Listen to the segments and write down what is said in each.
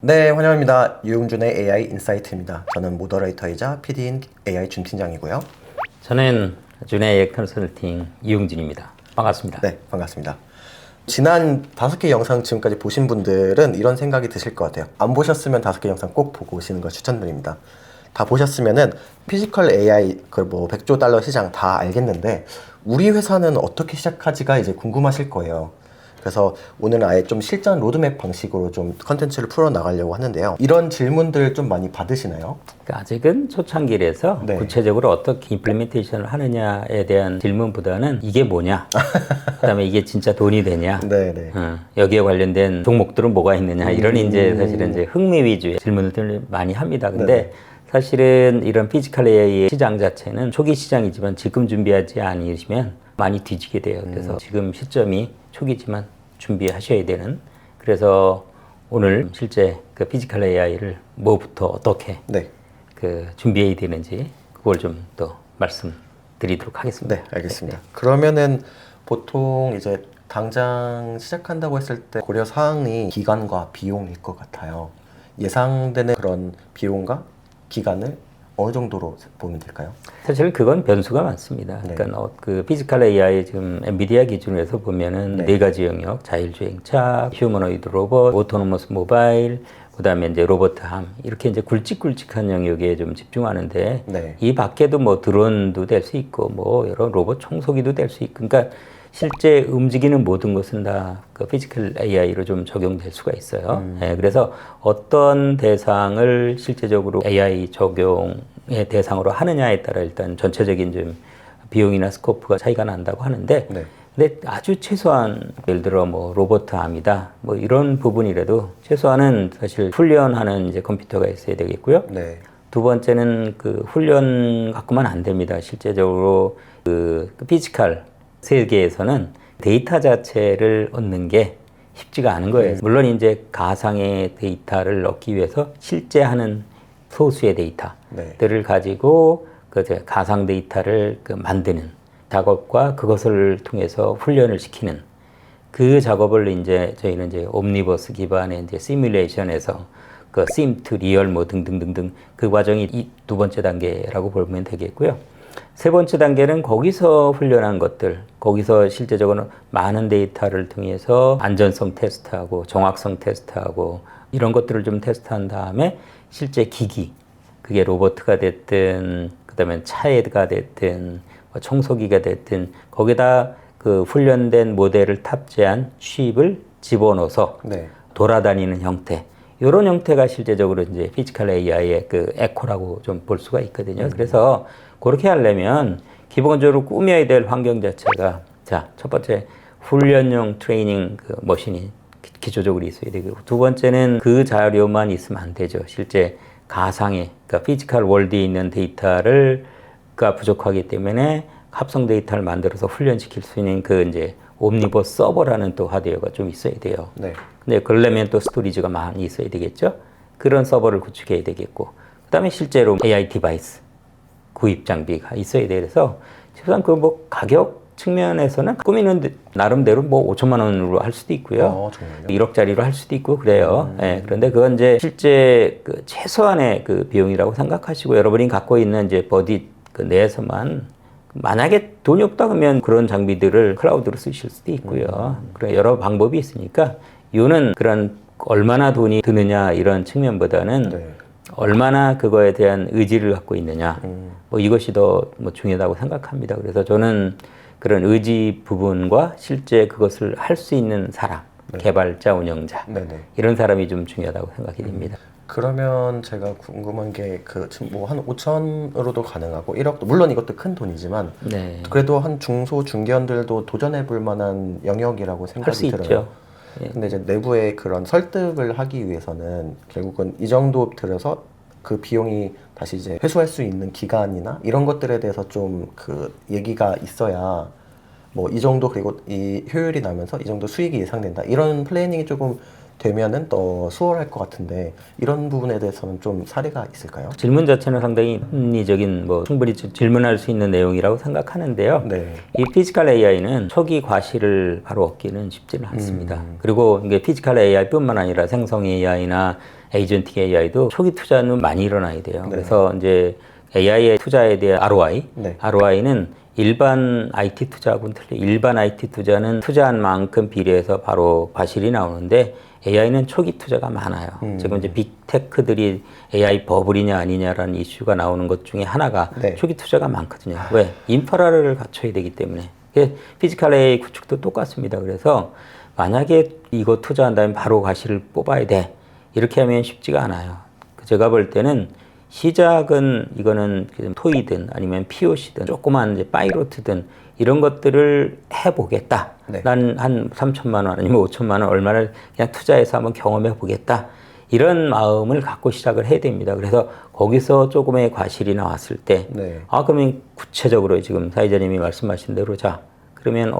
네, 환영합니다. 유용준의 AI 인사이트입니다. 저는 모더레이터이자 PD인 AI 준 팀장이고요. 저는 준의 AI 컨설팅 이용준입니다. 반갑습니다. 네, 반갑습니다. 지난 5개 영상 지금까지 보신 분들은 이런 생각이 드실 것 같아요. 안 보셨으면 5개 영상 꼭 보고 오시는 걸 추천드립니다. 다 보셨으면은 피지컬 AI 그 뭐 100조 달러 시장 다 알겠는데 우리 회사는 어떻게 시작하지가 이제 궁금하실 거예요. 그래서 오늘은 아예 좀 실전 로드맵 방식으로 좀 컨텐츠를 풀어 나가려고 하는데요. 이런 질문들 좀 많이 받으시나요? 그러니까 아직은 초창기라서 네. 구체적으로 어떻게 임플리멘테이션을 하느냐에 대한 질문보다는 이게 뭐냐, 그다음에 이게 진짜 돈이 되냐, 네네. 여기에 관련된 종목들은 뭐가 있느냐, 이런 이제 사실은 이제 흥미 위주의 질문을 많이 합니다. 근데 네네. 사실은 이런 피지컬 AI 시장 자체는 초기 시장이지만 지금 준비하지 않으시면 많이 뒤지게 돼요. 그래서 지금 시점이 초기지만 준비하셔야 되는. 그래서 오늘 실제 그 피지컬 AI를 뭐부터 어떻게 네. 그 준비해야 되는지 그걸 좀 더 말씀드리도록 하겠습니다. 네, 알겠습니다. 그러면은 보통 이제 당장 시작한다고 했을 때 고려 사항이 기간과 비용일 것 같아요. 예상되는 그런 비용과 기간을 어느 정도로 보면 될까요? 사실 그건 변수가 많습니다. 네. 그러니까 그 피지컬 AI 지금 엔비디아 기준으로 해서 보면은 네. 네 가지 영역, 자율주행차, 휴머노이드 로봇, 오토노머스 모바일, 그다음에 이제 로보트함 이렇게 이제 굵직굵직한 영역에 좀 집중하는데 네. 이 밖에도 뭐 드론도 될 수 있고 뭐 여러 로봇 청소기도 될 수 있고 그러니까 실제 움직이는 모든 것은 다 그 피지컬 AI로 좀 적용될 수가 있어요. 예, 그래서 어떤 대상을 실제적으로 AI 적용의 대상으로 하느냐에 따라 일단 전체적인 좀 비용이나 스코프가 차이가 난다고 하는데 네. 근데 아주 최소한 예를 들어 뭐 로보트함이다 뭐 이런 부분이라도 최소한은 사실 훈련하는 이제 컴퓨터가 있어야 되겠고요. 네. 두 번째는 그 훈련 갖고만 안 됩니다. 실제적으로 그 피지컬 세계에서는 데이터 자체를 얻는 게 쉽지가 않은 거예요. 물론 이제 가상의 데이터를 얻기 위해서 실제 하는 소수의 데이터들을 가지고 그 가상 데이터를 그 만드는 작업과 그것을 통해서 훈련을 시키는 그 작업을 이제 저희는 이제 옴니버스 기반의 이제 시뮬레이션에서 그 심 투 리얼 뭐 등등등등 그 과정이 이 두 번째 단계라고 보면 되겠고요. 세 번째 단계는 거기서 훈련한 것들, 거기서 실제적으로 많은 데이터를 통해서 안전성 테스트하고 정확성 테스트하고 이런 것들을 좀 테스트한 다음에 실제 기기, 그게 로봇가 됐든 그다음에 차가 됐든 청소기가 됐든 거기다 그 훈련된 모델을 탑재한 칩을 집어넣어서 네. 돌아다니는 형태. 이런 형태가 실제적으로 이제 피지컬 AI의 그 에코라고 좀 볼 수가 있거든요. 그래서 그렇게 하려면 기본적으로 꾸며야 될 환경 자체가 자, 첫 번째 훈련용 트레이닝 그 머신이 기초적으로 있어야 되고 두 번째는 그 자료만 있으면 안 되죠. 실제 가상의 그러니까 피지컬 월드에 있는 데이터가 부족하기 때문에 합성 데이터를 만들어서 훈련시킬 수 있는 그 이제 옴니버스 서버라는 또 하드웨어가 좀 있어야 돼요. 네. 근데 그러려면 또 스토리지가 많이 있어야 되겠죠. 그런 서버를 구축해야 되겠고 그다음에 실제로 AI 디바이스 구입 장비가 있어야 돼. 그래서 최소한 그 뭐 가격 측면에서는 꾸미는 나름대로 뭐 5천만 원으로 할 수도 있고요. 정말요? 1억짜리로 할 수도 있고 그래요. 예, 그런데 그건 이제 실제 그 최소한의 그 비용이라고 생각하시고 여러분이 갖고 있는 이제 버디 그 내에서만 만약에 돈이 없다 그러면 그런 장비들을 클라우드로 쓰실 수도 있고요. 그런 여러 방법이 있으니까 이거는 그런 얼마나 돈이 드느냐 이런 측면보다는 네. 얼마나 그거에 대한 의지를 갖고 있느냐 뭐 이것이 더 뭐 중요하다고 생각합니다. 그래서 저는 그런 의지 부분과 실제 그것을 할 수 있는 사람, 개발자, 운영자 네네. 이런 사람이 좀 중요하다고 생각이 됩니다. 그러면 제가 궁금한 게 그 지금 뭐 한 5천으로도 가능하고 1억도 물론 이것도 큰 돈이지만 네, 그래도 한 중소 중견들도 도전해 볼 만한 영역이라고 할 수 생각이 들어요. 있죠. 예. 근데 이제 내부의 그런 설득을 하기 위해서는 결국은 이 정도 들여서 그 비용이 다시 이제 회수할 수 있는 기간이나 이런 것들에 대해서 좀 그 얘기가 있어야 뭐 이 정도 그리고 이 효율이 나면서 이 정도 수익이 예상된다 이런 플래닝이 조금 되면은 더 수월할 것 같은데 이런 부분에 대해서는 좀 사례가 있을까요? 질문 자체는 상당히 합리적인 뭐 충분히 질문할 수 있는 내용이라고 생각하는데요. 네. 이 피지컬 AI는 초기 과실을 바로 얻기는 쉽지는 않습니다. 그리고 이게 피지컬 AI뿐만 아니라 생성 AI나 에이전틱 AI도 초기 투자는 많이 일어나야 돼요. 네. 그래서 이제 AI의 투자에 대한 ROI, 네. ROI는 일반 IT 투자하고는 틀려. 일반 IT 투자는 투자한 만큼 비례해서 바로 과실이 나오는데 AI는 초기 투자가 많아요. 지금 이제 빅테크들이 AI 버블이냐 아니냐라는 이슈가 나오는 것 중에 하나가 네. 초기 투자가 많거든요. 왜? 인프라를 갖춰야 되기 때문에. 피지컬 AI 구축도 똑같습니다. 그래서 만약에 이거 투자한다면 바로 과실을 뽑아야 돼. 이렇게 하면 쉽지가 않아요. 제가 볼 때는 시작은 이거는 토이든 아니면 POC든 조그만 이제 파이로트든 이런 것들을 해보겠다. 네. 난 한 3천만 원 아니면 5천만 원 얼마를 그냥 투자해서 한번 경험해 보겠다. 이런 마음을 갖고 시작을 해야 됩니다. 그래서 거기서 조금의 과실이 나왔을 때, 네. 그러면 구체적으로 지금 사회자님이 말씀하신 대로 자, 그러면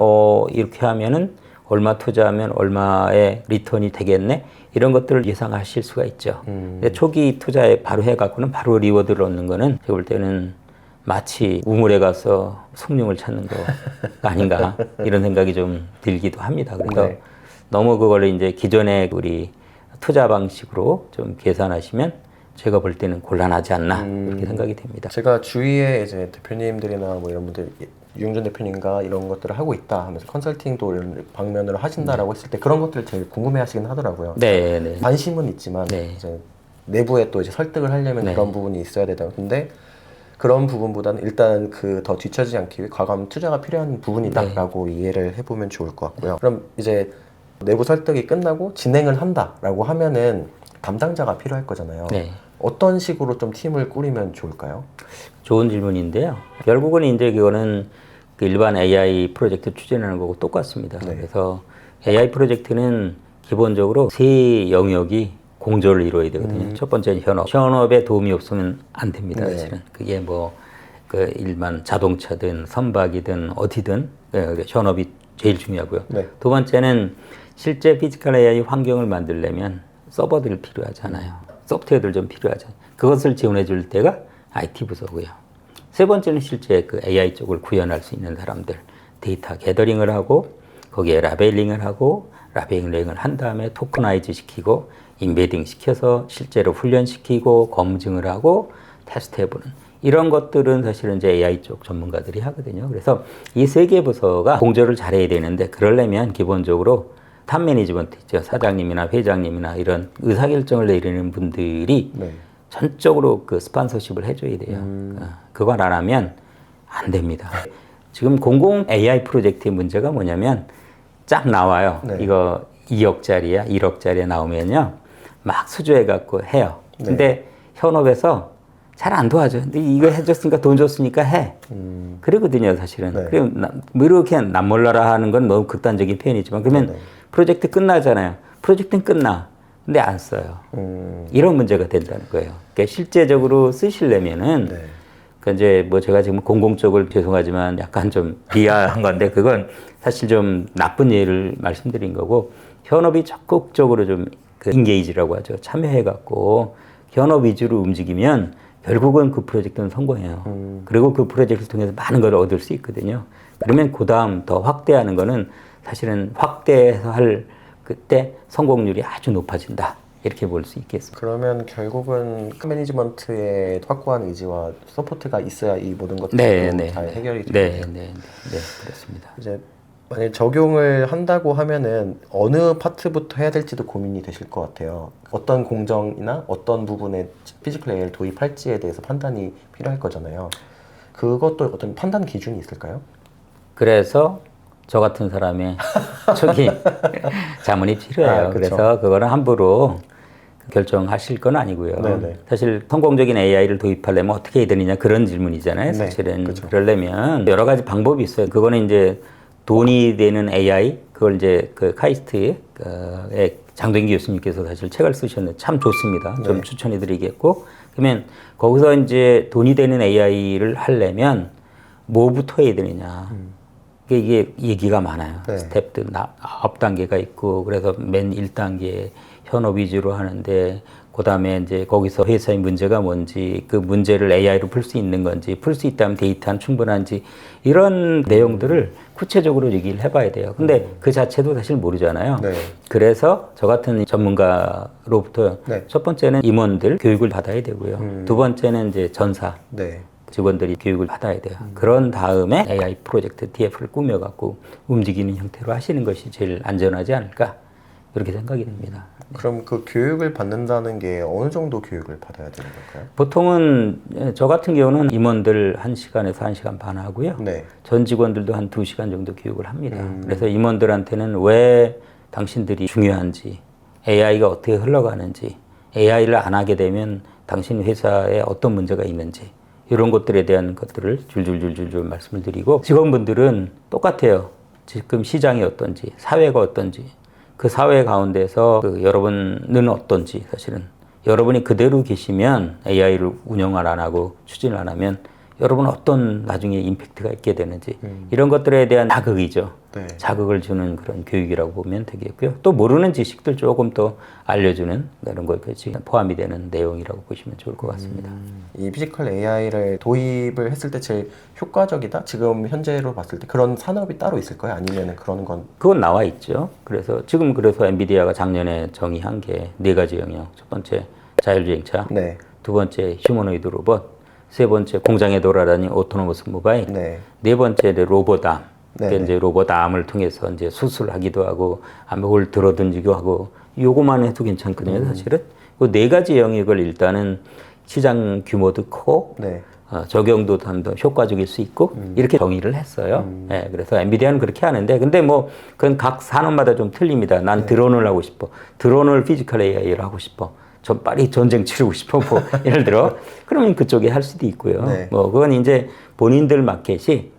이렇게 하면은 얼마 투자하면 얼마의 리턴이 되겠네? 이런 것들을 예상하실 수가 있죠. 근데 초기 투자에 바로 해갖고는 바로 리워드를 얻는 거는 제가 볼 때는 마치 우물에 가서 숭늉을 찾는 거 아닌가 이런 생각이 좀 들기도 합니다. 그래서 네. 너무 그걸 이제 기존의 우리 투자 방식으로 좀 계산하시면 제가 볼 때는 곤란하지 않나 이렇게 생각이 됩니다. 제가 주위에 이제 대표님들이나 뭐 이런 분들 유영준 대표님과 이런 것들을 하고 있다 하면서 컨설팅도 이런 방면으로 하신다라고 했을 때 그런 것들 제일 궁금해하시긴 하더라고요. 네, 네. 관심은 있지만 네. 이제 내부에 또 이제 설득을 하려면 네. 그런 부분이 있어야 되다. 근데 그런 부분보다는 일단 그 더 뒤처지지 않기 위해 과감 투자가 필요한 부분이다라고 이해를 해보면 좋을 것 같고요. 그럼 이제 내부 설득이 끝나고 진행을 한다라고 하면은 담당자가 필요할 거잖아요. 네. 어떤 식으로 좀 팀을 꾸리면 좋을까요? 좋은 질문인데요. 결국은 이제 그거는 그 일반 AI 프로젝트 추진하는 거고 똑같습니다. 네. 그래서 AI 프로젝트는 기본적으로 세 영역이 공조를 이루어야 되거든요. 첫 번째는 현업. 현업에 도움이 없으면 안 됩니다. 네. 사실은 그게 뭐 그 일반 자동차든 선박이든 어디든 현업이 제일 중요하고요. 네. 두 번째는 실제 피지컬 AI 환경을 만들려면 서버들 필요하잖아요. 소프트웨어들 좀 필요하잖아요. 그것을 지원해 줄 때가 IT 부서고요. 세 번째는 실제 그 AI 쪽을 구현할 수 있는 사람들. 데이터 게더링을 하고 거기에 라벨링을 하고 라벨링을 한 다음에 토커나이즈 시키고 인베딩 시켜서 실제로 훈련시키고 검증을 하고 테스트해보는 이런 것들은 사실은 이제 AI 쪽 전문가들이 하거든요. 그래서 이 세 개 부서가 공조를 잘해야 되는데 그러려면 기본적으로 탑 매니지먼트 있죠. 사장님이나 회장님이나 이런 의사결정을 내리는 분들이 네. 전적으로 그 스폰서십을 해줘야 돼요. 그걸 안 하면 안 됩니다. 지금 공공 AI 프로젝트의 문제가 뭐냐면 쫙 나와요. 네. 이거 2억짜리야, 1억짜리야 나오면요. 막 수주해갖고 해요. 근데 현업에서 잘 안 도와줘요. 근데 이거 해줬으니까 돈 줬으니까 해. 그러거든요, 사실은. 네. 그리고 뭐 이렇게 남몰라라 하는 건 너무 극단적인 표현이지만 그러면 네. 프로젝트 끝나잖아요. 프로젝트는 끝나. 근데 안 써요. 이런 문제가 된다는 거예요. 그러니까 실제적으로 쓰시려면은 네. 그 이제 뭐 제가 지금 공공 쪽을 죄송하지만 약간 좀 비하한 건데 그건 사실 좀 나쁜 예를 말씀드린 거고 현업이 적극적으로 좀 그 인게이지라고 하죠. 참여해 갖고 현업 위주로 움직이면 결국은 그 프로젝트는 성공해요. 그리고 그 프로젝트를 통해서 많은 걸 얻을 수 있거든요. 그러면 그 다음 더 확대하는 거는 사실은 확대해서 할 그때 성공률이 아주 높아진다. 이렇게 볼 수 있겠습니다. 그러면 결국은 매니지먼트의 확고한 의지와 서포트가 있어야 이 모든 것들이 잘 해결이 되겠네요. 네, 그렇습니다. 이제 만약 적용을 한다고 하면은 어느 파트부터 해야 될지도 고민이 되실 것 같아요. 어떤 공정이나 어떤 부분에 피지컬 AI를 도입할지에 대해서 판단이 필요할 거잖아요. 그것도 어떤 판단 기준이 있을까요? 그래서 저 같은 사람의 초기 자문이 필요해요. 그쵸. 그래서 그거는 함부로 결정하실 건 아니고요. 네네. 사실 성공적인 AI를 도입하려면 어떻게 해야 되느냐 그런 질문이잖아요. 네, 사실은 그쵸. 그러려면 여러 가지 방법이 있어요. 그거는 이제 돈이 되는 AI 그걸 이제 그 카이스트의 장동기 교수님께서 사실 책을 쓰셨는데 참 좋습니다. 좀 네. 추천해드리겠고 그러면 거기서 이제 돈이 되는 AI를 하려면 뭐부터 해야 되느냐. 이게 얘기가 많아요. 네. 스텝들 9단계가 있고 그래서 맨 1단계 현업 위주로 하는데 그다음에 이제 거기서 회사의 문제가 뭔지, 그 문제를 AI로 풀 수 있는 건지, 풀 수 있다면 데이터는 충분한지, 이런 내용들을 구체적으로 얘기를 해봐야 돼요. 근데 그 자체도 사실 모르잖아요. 네. 그래서 저 같은 전문가로부터 네. 첫 번째는 임원들 교육을 받아야 되고요. 두 번째는 이제 전사 네. 직원들이 교육을 받아야 돼요. 그런 다음에 AI 프로젝트 TF를 꾸며갖고 움직이는 형태로 하시는 것이 제일 안전하지 않을까, 이렇게 생각이 됩니다. 그럼 그 교육을 받는다는 게 어느 정도 교육을 받아야 되는 걸까요? 보통은 저 같은 경우는 임원들 1시간에서 1시간 반 하고요. 네. 전 직원들도 한 2시간 정도 교육을 합니다. 그래서 임원들한테는 왜 당신들이 중요한지, AI가 어떻게 흘러가는지, AI를 안 하게 되면 당신 회사에 어떤 문제가 있는지, 이런 것들에 대한 것들을 줄줄줄줄 말씀을 드리고, 직원분들은 똑같아요. 지금 시장이 어떤지, 사회가 어떤지, 그 사회 가운데서 여러분은 어떤지, 사실은 여러분이 그대로 계시면 AI를 운영을 안 하고 추진을 안 하면 여러분 어떤 나중에 임팩트가 있게 되는지, 이런 것들에 대한 자극이죠. 네. 자극을 주는 그런 교육이라고 보면 되겠고요. 또 모르는 지식들 조금 더 알려주는 그런 것까지 포함이 되는 내용이라고 보시면 좋을 것 같습니다. 이 피지컬 AI를 도입을 했을 때 제일 효과적이다? 지금 현재로 봤을 때 그런 산업이 따로 있을까요? 아니면 그런 건? 그건 나와 있죠. 그래서 지금 엔비디아가 작년에 정의한 게 4가지 영역. 첫 번째 자율주행차, 네. 두 번째 휴머노이드 로봇, 세 번째 공장에 돌아다니는 오토노머스 모바일, 네. 네 번째 로봇암. 네. 그러니까 이제 로봇암을 통해서 이제 수술하기도 하고 암을 들어던지기도 하고, 요거만 해도 괜찮거든요, 사실은. 그 4가지 영역을 일단은 시장 규모도 크고, 네. 적용도 더 효과적일 수 있고, 이렇게 정의를 했어요. 네, 그래서 엔비디아는 그렇게 하는데, 근데 뭐 그건 각 산업마다 좀 틀립니다. 난 드론을 하고 싶어. 드론을 피지컬 AI를 하고 싶어. 전 빨리 전쟁 치르고 싶어. 뭐 예를 들어. 그러면 그쪽에 할 수도 있고요. 네. 뭐 그건 이제 본인들 마켓에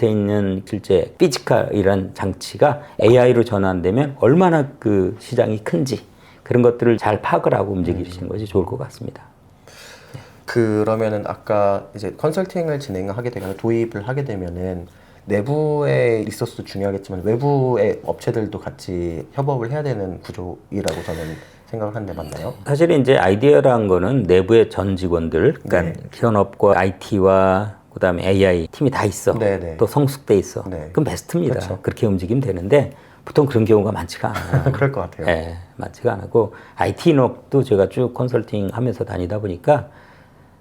있는 실제 피지컬이란 장치가 AI로 전환되면 얼마나 그 시장이 큰지, 그런 것들을 잘 파악을 하고 움직이시는 것이 좋을 것 같습니다. 그러면은 아까 이제 컨설팅을 진행하게 되거나 도입을 하게 되면은 내부의 리소스도 중요하겠지만 외부의 업체들도 같이 협업을 해야 되는 구조이라고 저는 생각을 하는데 맞나요? 사실 이제 아이디어라는 거는 내부의 전 직원들, 그러니까 현업과 IT와 그다음에 AI 팀이 다 있어. 네네. 또 성숙돼 있어. 네. 그럼 베스트입니다. 그렇죠. 그렇게 움직이면 되는데 보통 그런 경우가 많지가 않아요. 그럴 것 같아요. 예, 많지가 않고, IT 인업도 제가 쭉 컨설팅 하면서 다니다 보니까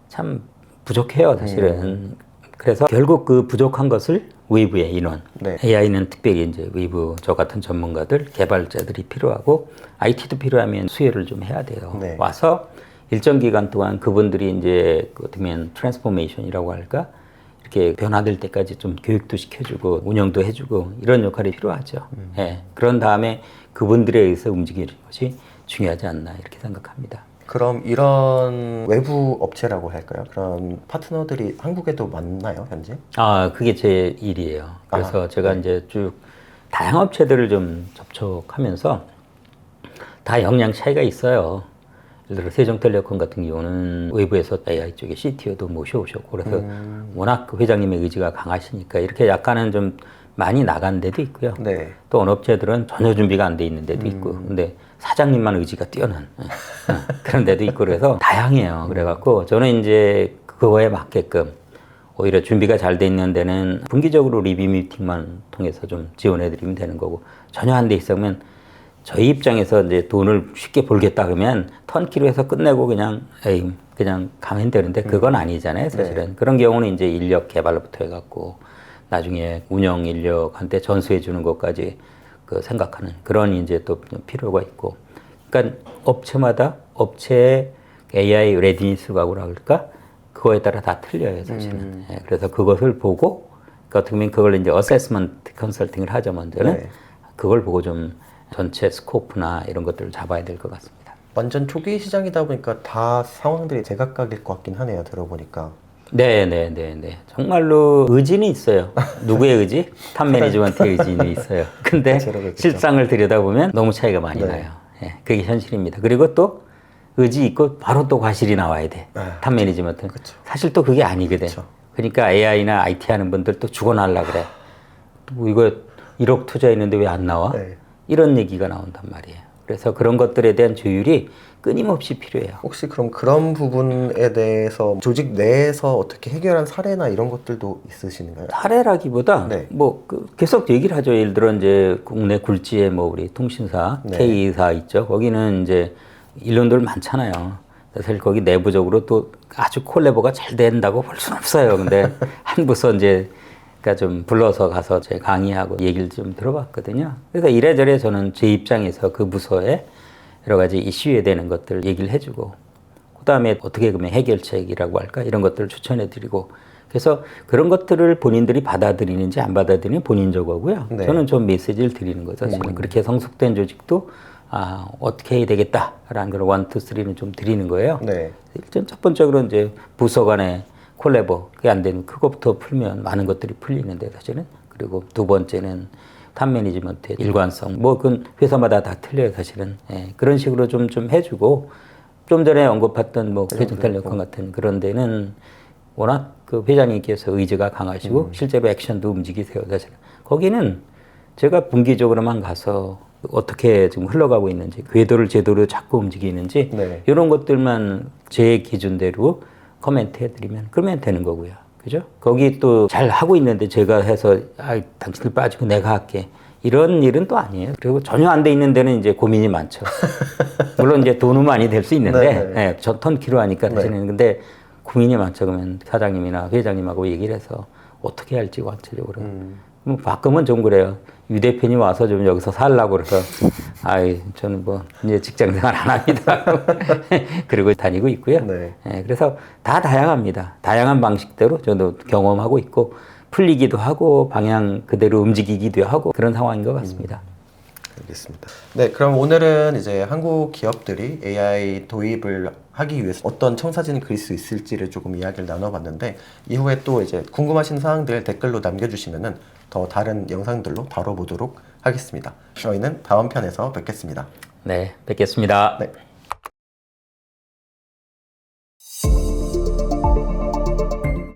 참 부족해요, 사실은. 그래서 결국 그 부족한 것을 외부의 인원, 네. AI는 특별히 이제 외부 저 같은 전문가들, 개발자들이 필요하고, IT도 필요하면 수혜를 좀 해야 돼요. 네. 와서 일정 기간 동안 그분들이 이제 어떻게 보면 트랜스포메이션이라고 할까? 이렇게 변화될 때까지 좀 교육도 시켜주고 운영도 해주고, 이런 역할이 필요하죠. 예. 그런 다음에 그분들에 의해서 움직이는 것이 중요하지 않나, 이렇게 생각합니다. 그럼 이런 외부 업체라고 할까요? 그런 파트너들이 한국에도 많나요, 현재? 그게 제 일이에요. 그래서 제가 네. 이제 쭉 다양한 업체들을 좀 접촉하면서 다 역량 차이가 있어요. 예를 들어 세종텔레콤 같은 경우는 외부에서 AI 쪽에 CTO도 모셔오셨고, 그래서 워낙 그 회장님의 의지가 강하시니까 이렇게 약간은 좀 많이 나간 데도 있고요. 네. 또 어느 업체들은 전혀 준비가 안 돼 있는 데도 있고, 근데 사장님만 의지가 뛰어난 그런 데도 있고, 그래서 다양해요. 그래갖고 저는 이제 그거에 맞게끔 오히려 준비가 잘 돼 있는 데는 분기적으로 리뷰 미팅만 통해서 좀 지원해드리면 되는 거고, 전혀 안 돼 있으면 저희 입장에서 이제 돈을 쉽게 벌겠다 그러면 턴키로 해서 끝내고 그냥 가면 되는데, 그건 아니잖아요, 사실은. 네. 그런 경우는 이제 인력 개발부터 해갖고 나중에 운영 인력한테 전수해 주는 것까지 그 생각하는 그런 이제 또 필요가 있고, 그러니까 업체마다 업체의 AI 레디니스라고 할까? 그거에 따라 다 틀려요, 사실은. 예, 그래서 그것을 보고, 그러니까 어떻게 보면 그걸 이제 어세스먼트 컨설팅을 하자, 먼저는. 네. 그걸 보고 좀 전체 스코프나 이런 것들을 잡아야 될 것 같습니다. 완전 초기 시장이다 보니까 다 상황들이 제각각일 것 같긴 하네요, 들어보니까. 네네네네. 정말로 의지는 있어요. 누구의 의지? 탑 매니지먼트의 의지는 있어요. 근데 그렇죠. 실상을 들여다보면 너무 차이가 많이 네. 나요. 예, 그게 현실입니다. 그리고 또 의지 있고 바로 또 과실이 나와야 돼. 탑 매니지먼트는. 그쵸. 사실 또 그게 아니거든. 그쵸. 그러니까 AI나 IT 하는 분들 또 죽어날라 그래. 뭐 이거 1억 투자했는데 왜 안 나와? 네. 이런 얘기가 나온단 말이에요. 그래서 그런 것들에 대한 조율이 끊임없이 필요해요. 혹시 그럼 그런 부분에 대해서 조직 내에서 어떻게 해결한 사례나 이런 것들도 있으신가요? 사례라기보다 네. 계속 얘기를 하죠. 예를 들어 이제 국내 굴지의 우리 통신사 네. K사 있죠. 거기는 이제 인원들 많잖아요. 사실 거기 내부적으로 또 아주 콜라보가 잘 된다고 볼 수는 없어요. 근데 한 부서 이제 그러니까 좀 불러서 가서 제 강의하고 얘기를 좀 들어봤거든요. 그래서 이래저래 저는 제 입장에서 그 부서에 여러 가지 이슈에 대는 것들 얘기를 해주고, 그 다음에 어떻게 그러면 해결책이라고 할까 이런 것들을 추천해드리고, 그래서 그런 것들을 본인들이 받아들이는지 안 받아들이는 본인적 거고요. 네. 저는 좀 메시지를 드리는 거죠. 사실은 그렇게 성숙된 조직도 어떻게 해야 되겠다라는 그런 1, 2, 3는 좀 드리는 거예요. 네. 일단 첫 번째로 이제 부서 간의 콜라보 그게 안 되는 그것부터 풀면 많은 것들이 풀리는데 사실은. 그리고 두 번째는 탑 매니지먼트의 일관성. 그건 회사마다 다 틀려요, 사실은. 예, 그런 식으로 좀 해주고, 좀 전에 언급했던 대중텔레콤 같은 그런 데는 워낙 그 회장님께서 의지가 강하시고, 실제로 액션도 움직이세요, 사실은. 거기는 제가 분기적으로만 가서 어떻게 지금 흘러가고 있는지, 궤도를 제대로 잡고 움직이는지, 네. 이런 것들만 제 기준대로 코멘트 해드리면, 그러면 되는 거고요. 그죠? 거기 또 잘 하고 있는데 제가 해서 당신들 빠지고 내가 할게 이런 일은 또 아니에요. 그리고 전혀 안 돼 있는 데는 이제 고민이 많죠. 물론 이제 돈은 많이 될 수 있는데 네, 저 턴키로 하니까 사실은 근데 고민이 많죠. 그러면 사장님이나 회장님하고 얘기를 해서 어떻게 할지 구체적으로. 가끔은 좀 그래요. 유 대표님 와서 좀 여기서 살라고 그래서 저는 이제 직장 생활 안 합니다. 그리고 다니고 있고요. 네. 예, 그래서 다 다양합니다. 다양한 방식대로 저도 경험하고 있고 풀리기도 하고 방향 그대로 움직이기도 하고 그런 상황인 것 같습니다. 알겠습니다. 네, 그럼 오늘은 이제 한국 기업들이 AI 도입을 하기 위해서 어떤 청사진을 그릴 수 있을지를 조금 이야기를 나눠봤는데, 이후에 또 이제 궁금하신 사항들 댓글로 남겨주시면은 더 다른 영상들로 다뤄보도록 하겠습니다. 저희는 다음 편에서 뵙겠습니다. 네, 뵙겠습니다. 네.